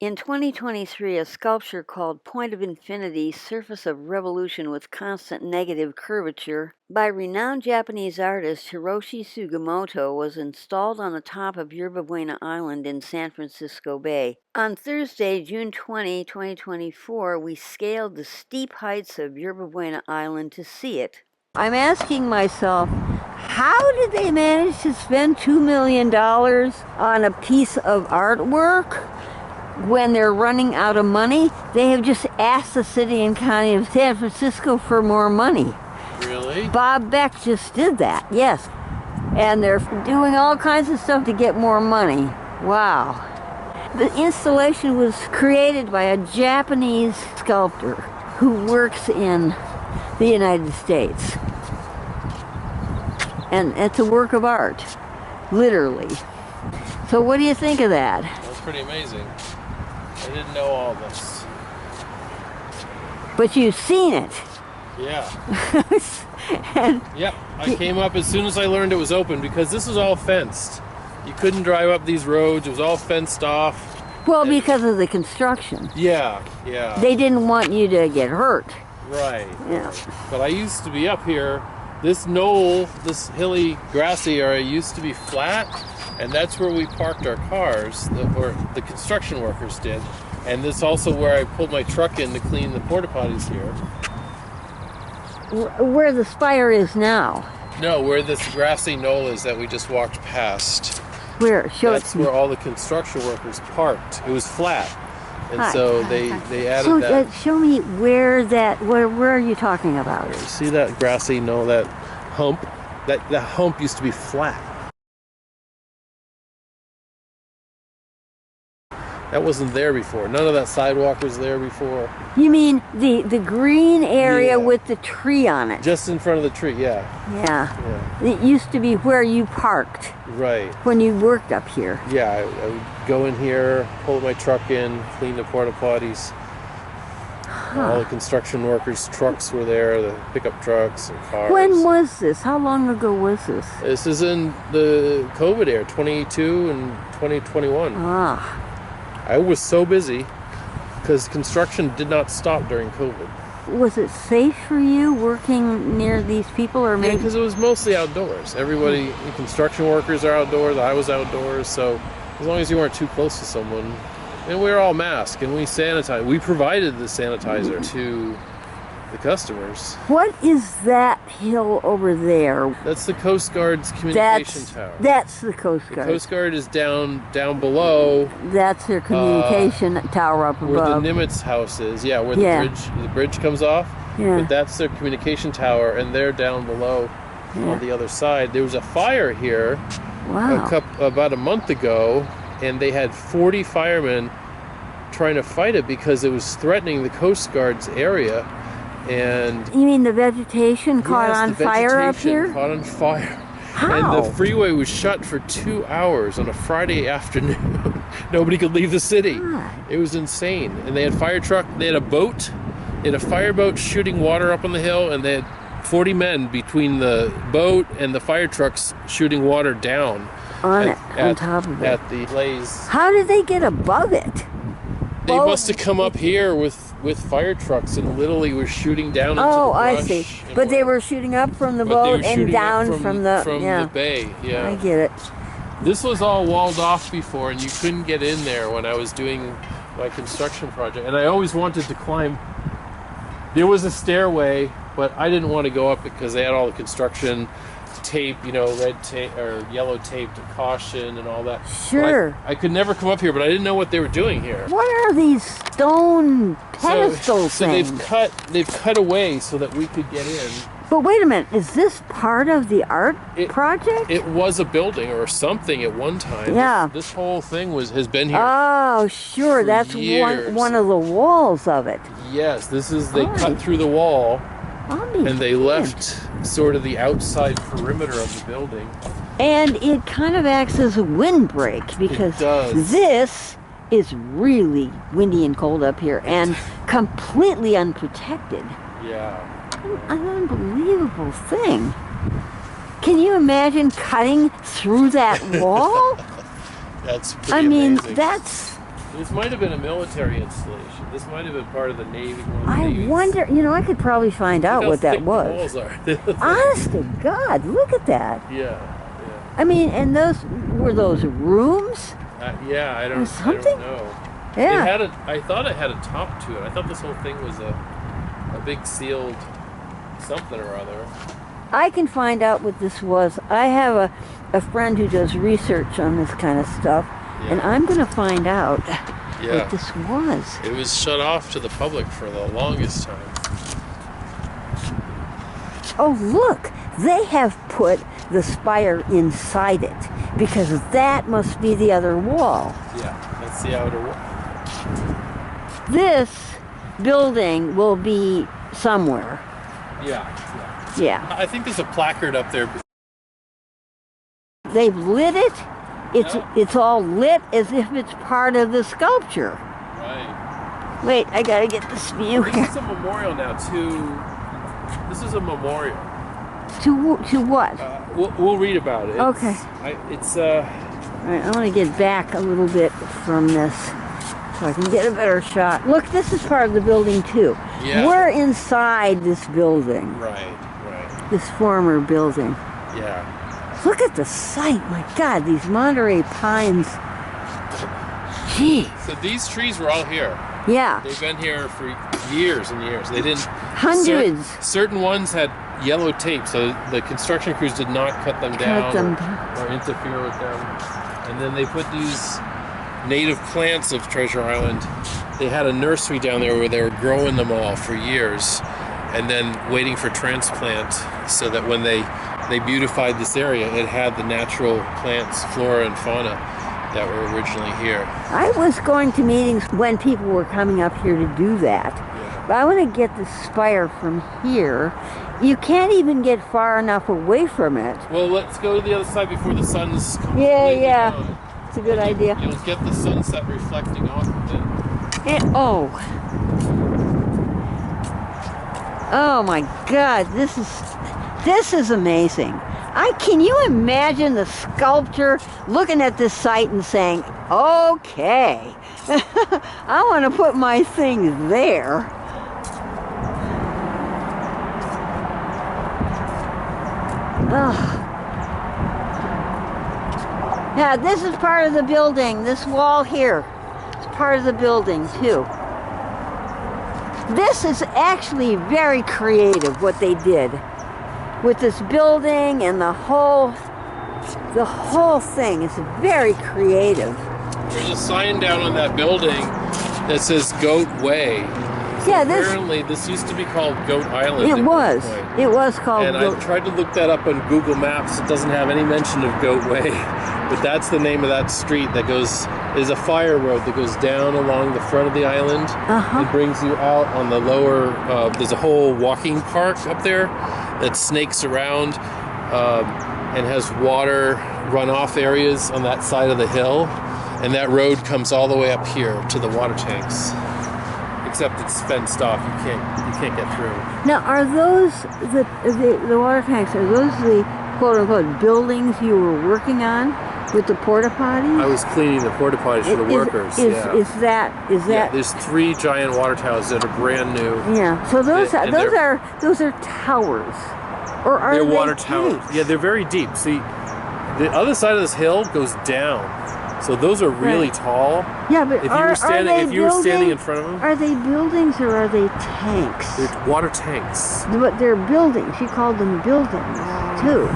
In 2023, a sculpture called Point of Infinity, Surface of Revolution with Constant Negative Curvature by renowned Japanese artist Hiroshi Sugimoto was installed on the top of Yerba Buena Island in San Francisco Bay. On Thursday, June 20, 2024, we scaled the steep heights of Yerba Buena Island to see it. I'm asking myself, how did they manage to spend $2 million on a piece of artwork? When they're running out of money, they have just asked the city and county of San Francisco for more money. Really? Bob Beck just did that, yes. And they're doing all kinds of stuff to get more money. Wow. The installation was created by a Japanese sculptor who works in the United States. And it's a work of art, literally. So what do you think of that? That's pretty amazing. I didn't know all this. But you've seen it. Yeah. And yep. I came up as soon as I learned it was open because this was all fenced. You couldn't drive up these roads. It was all fenced off. Well, because of the construction. Yeah, yeah. They didn't want you to get hurt. Right. Yeah. But I used to be up here. This knoll, this hilly, grassy area used to be flat. And that's where we parked our cars, or the construction workers did. And this is also where I pulled my truck in to clean the porta potties here. Where the SPIRE is now? No, where this grassy knoll is that we just walked past. Where? Show That's it to me. where all the construction workers parked. It was flat. And Hi. so they added So that. show me where that, where are you talking about? See that grassy knoll, that hump? That hump used to be flat. That wasn't there before. None of that sidewalk was there before. You mean the green area Yeah. with the tree on it? Just in front of the tree, yeah. Yeah. It used to be where you parked Right. when you worked up here. Yeah, I would go in here, pull my truck in, clean the porta potties. All the construction workers' trucks were there, the pickup trucks and cars. When was this? How long ago was this? This is in the COVID era, 22 and 2021. Ah. I was so busy because construction did not stop during COVID. Was it safe for you working near these people, or Yeah, maybe? because it was mostly outdoors. Everybody, the construction workers are outdoors, I was outdoors, so as long as you weren't too close to someone. And we were all masked and we sanitized. We provided the sanitizer to the customers. What is that hill over there? That's the Coast Guard's communication tower. That's the Coast The Guard. Coast Guard is down below That's their communication tower up where above. the Nimitz house is. Yeah, where Yeah. the bridge comes off. Yeah. But that's their communication tower, and they're down below on the other side. There was a fire here Wow. about a month ago, and they had 40 firemen trying to fight it because it was threatening the Coast Guard's area. And You mean the vegetation caught yes, on the fire up vegetation here? caught on fire. How? And the freeway was shut for 2 hours on a Friday afternoon. Nobody could leave the city. God. It was insane. And they had fire truck, they had a boat, they had a fireboat shooting water up on the hill, and they had 40 men between the boat and the fire trucks shooting water down On top of it. at the blaze. How did they get above it? They Boat- must have come up here with fire trucks and literally were shooting down into the Oh, I brush see. and But they whatever. were shooting up from the But they boat were and shooting up down from the bay. Yeah, I get it. this was all walled off before, and you couldn't get in there when I was doing my construction project. And I always wanted to climb. There was a stairway, but I didn't want to go up because they had all the construction tape, red tape or yellow tape to caution and all that. Sure. I could never come up here, but I didn't know what they were doing here. What are these stone pedestal So things? they've cut away so that we could get in. But wait a minute, is this part of the art project? It was a building or something at one time. Yeah. This whole thing has been here. Oh, sure. for That's years. one of the walls of it. Yes, they Oh. cut through the wall I'll be and they damned. left sort of the outside perimeter of the building. And it kind of acts as a windbreak because does. this is really windy and cold up here and completely unprotected. Yeah. An unbelievable thing. Can you imagine cutting through that wall? That's pretty I mean, amazing. that's This might have been a military installation. This might have been part of the Navy. I wonder, you know, I could probably find out what that was. The walls are. Honest to God, look at that. Yeah. I mean, and were those rooms? Yeah, I don't know. Yeah. I thought it had a top to it. I thought this whole thing was a big sealed something or other. I can find out what this was. I have a friend who does research on this kind of stuff, and I'm going to find out what this was. It was shut off to the public for the longest time. Oh, look! They have put the spire inside it, because that must be the other wall. Yeah, that's the outer wall. This building will be somewhere. Yeah. I think there's a placard up there. They've lit it. It's all lit as if it's part of the sculpture. Right. Wait, I gotta get this view here. This is a memorial now This is a memorial. To what? We'll read about it. Okay. All right, I want to get back a little bit from this so I can get a better shot. Look, this is part of the building too. Yeah. We're inside this building. Right. This former building. Yeah. Look at the site. My God, these Monterey pines. Gee. So these trees were all here. Yeah. They've been here for years and years. They didn't. Hundreds. Certain ones had yellow tape, so the construction crews did not cut them down or interfere with them. And then they put these native plants of Treasure Island. They had a nursery down there where they were growing them all for years, and then waiting for transplant, so that when they beautified this area, it had the natural plants, flora and fauna that were originally here. I was going to meetings when people were coming up here to do that. Yeah. But I want to get the spire from here. You can't even get far enough away from it. Well, let's go to the other side before the sun's completely down. It's a good idea. You'll get the sunset reflecting off of it. Oh my God, this is amazing. Can you imagine the sculptor looking at this site and saying, okay, I want to put my thing there. Yeah, this is part of the building. This wall here is part of the building too. This is actually very creative, what they did with this building and the whole thing is very creative. There's a sign down on that building that says Goat Way. Yeah, apparently this used to be called Goat Island. It was. It was called Goat. And I tried to look that up on Google Maps. It doesn't have any mention of Goat Way, but that's the name of that street that goes. Is a fire road that goes down along the front of the island. It brings you out on the lower. There's a whole walking park up there that snakes around and has water runoff areas on that side of the hill, and that road comes all the way up here to the water tanks. Except it's fenced off. You can't get through. Now, are those the water tanks? Are those the quote unquote buildings you were working on with the porta potties? I was cleaning the porta potties for the workers. Is that? Yeah, there's 3 giant water towers that are brand new. Yeah. So those are towers, or are they're they water towers? Yeah, they're very deep. See, the other side of this hill goes down. So those are really tall. Yeah, but if you were standing in front of them, are they buildings or are they tanks? They're water tanks. But they're buildings. She called them buildings too.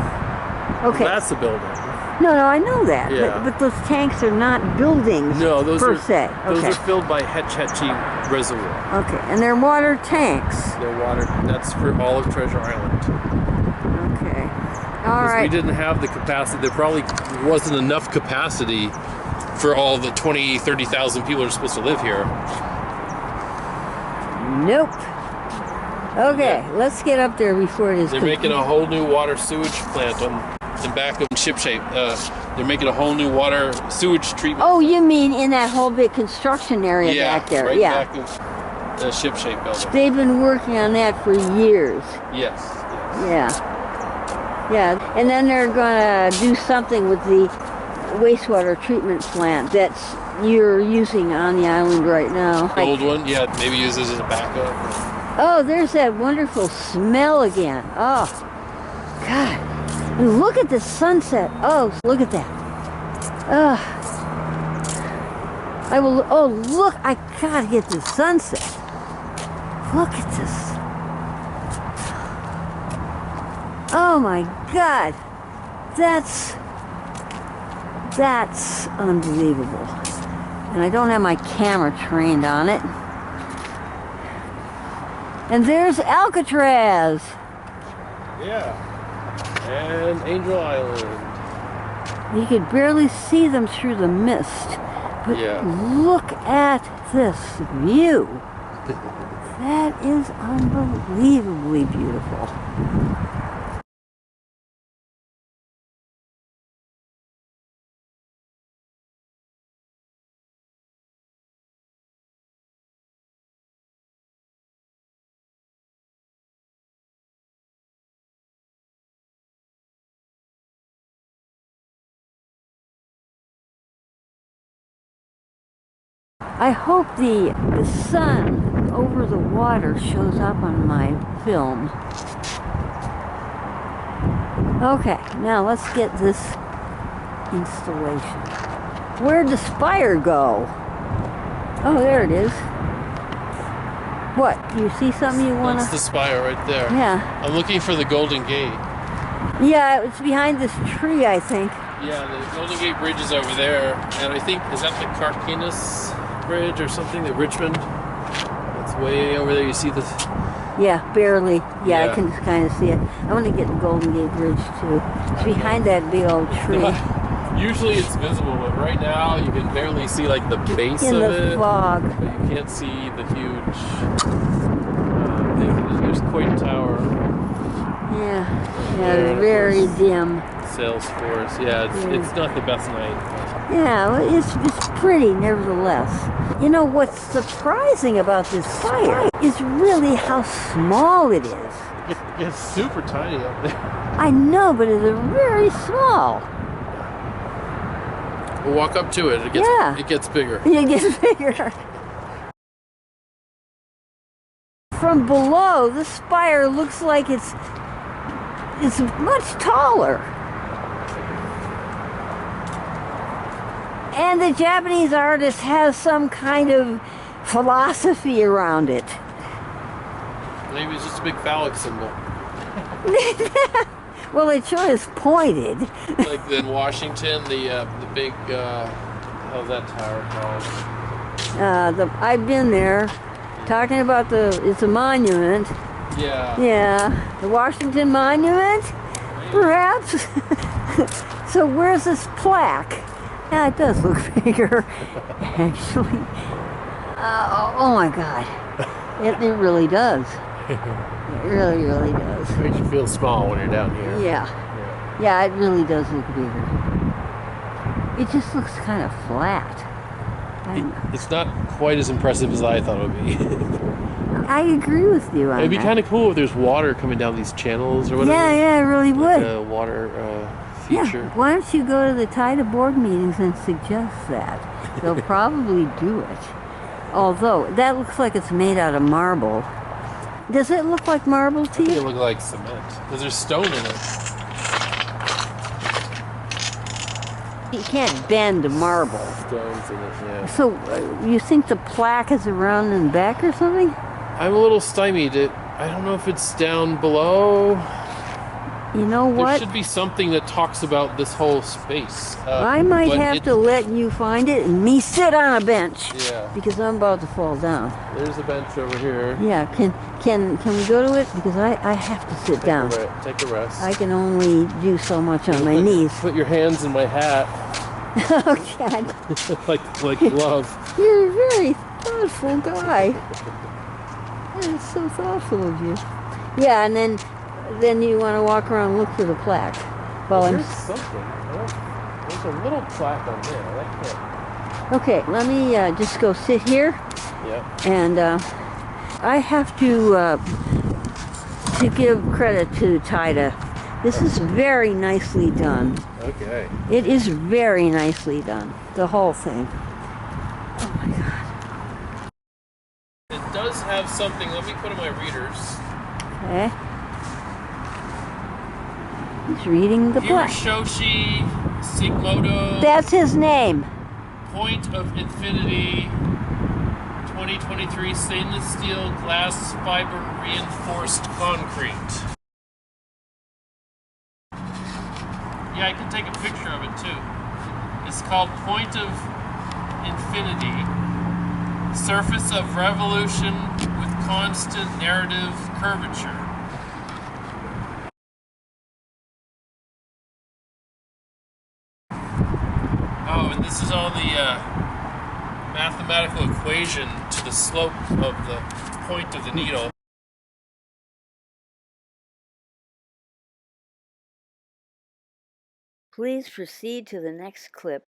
Okay. Well, that's a building. No, I know that. Yeah. But those tanks are not buildings. No, those per are se. Those are filled by Hetch Hetchy Reservoir. Okay, and they're water tanks. They're water. That's for all of Treasure Island. Okay. All right. We didn't have the capacity. There probably wasn't enough capacity for all the 20, 30,000 people who are supposed to live here. Nope. Okay, let's get up there before it is They're making a whole new water sewage plant in back of Ship Shape. They're making a whole new water sewage treatment. Oh, you mean in that whole big construction area back there? Right back of the Ship Shape building. They've been working on that for years. Yes. Yeah, and then they're gonna do something with the wastewater treatment plant that's you're using on the island right now. The old one, yeah, maybe use this as a backup. Oh, there's that wonderful smell again. Oh, God. And look at the sunset. Oh, look at that. I will, oh, look, I gotta get the sunset. Look at this. Oh my God. That's unbelievable. And I don't have my camera trained on it. And there's Alcatraz. Yeah. And Angel Island. You could barely see them through the mist. But Yeah. look at this view. That is unbelievably beautiful. I hope the sun over the water shows up on my film. Okay, now let's get this installation. Where'd the spire go? Oh, there it is. What, you see something you want to... That's the spire right there. Yeah. I'm looking for the Golden Gate. Yeah, it's behind this tree, I think. Yeah, the Golden Gate Bridge is over there. And I think, is that the Carquinez Bridge or something? The Richmond? It's way over there. You see this? Yeah, barely. Yeah, I Yeah. can kind of see it. I want to get the Golden Gate Bridge, too. It's behind that big old tree. Usually it's visible, but right now you can barely see like the base In of the it. fog. But you can't see the huge thing. There's Coit Tower. Yeah, There, yeah, of very course. dim. Salesforce. Yeah, it's not the best night. Yeah, well, it's pretty nevertheless. You know, what's surprising about this spire is really how small it is. It's super tiny up there. I know, but it's very small. We'll walk up to it. It gets bigger. It gets bigger. From below, the spire looks like it's much taller. And the Japanese artist has some kind of philosophy around it. Maybe it's just a big phallic symbol. Well, it sure is pointed. Like in Washington, the big how's that tower called? I've been there, talking about it's a monument. Yeah. Yeah, the Washington Monument, perhaps. So where's this plaque? Yeah, it does look bigger, actually. Oh my God, it really does. It really, really does. It makes you feel small when you're down here. Yeah, it really does look bigger. It just looks kind of flat. It's not quite as impressive as I thought it would be. I agree with you on It'd be that. kind of cool if there's water coming down these channels or whatever. Yeah, it really would. Like a water feature. Yeah, why don't you go to the TIDA board meetings and suggest that? They'll probably do it. Although, that looks like it's made out of marble. Does it look like marble to It you? look like cement because there's stone in it. You can't bend marble. Stones in it, yeah. So, you think the plaque is around in the back or something? I'm a little stymied. I don't know if it's down below. You know There what? should be something that talks about this whole space. I might but have to let you find it and me sit on a bench. Yeah. Because I'm about to fall down. There's a bench over here. Yeah, can we go to it? Because I have to sit down. Take a rest. I can only do so much on my knees. Put your hands in my hat Oh, God. like glove. You're a very thoughtful guy. That's so thoughtful of you. Yeah, and then you want to walk around and look for the plaque. Well, There's something. There's a little plaque on there. That can't. okay, let me just go sit here. Yeah. And I have to give credit to TIDA. This is very nicely done. Okay. It is very nicely done, the whole thing. does have something. Let me put in my readers. Okay. He's reading the book. Hiroshi Sugimoto. That's his name. Point of Infinity 2023 stainless steel glass fiber reinforced concrete. Yeah, I can take a picture of it too. It's called Point of Infinity. Surface of revolution with constant narrative curvature. Oh, and this is all the mathematical equation to the slope of the point of the needle. Please proceed to the next clip.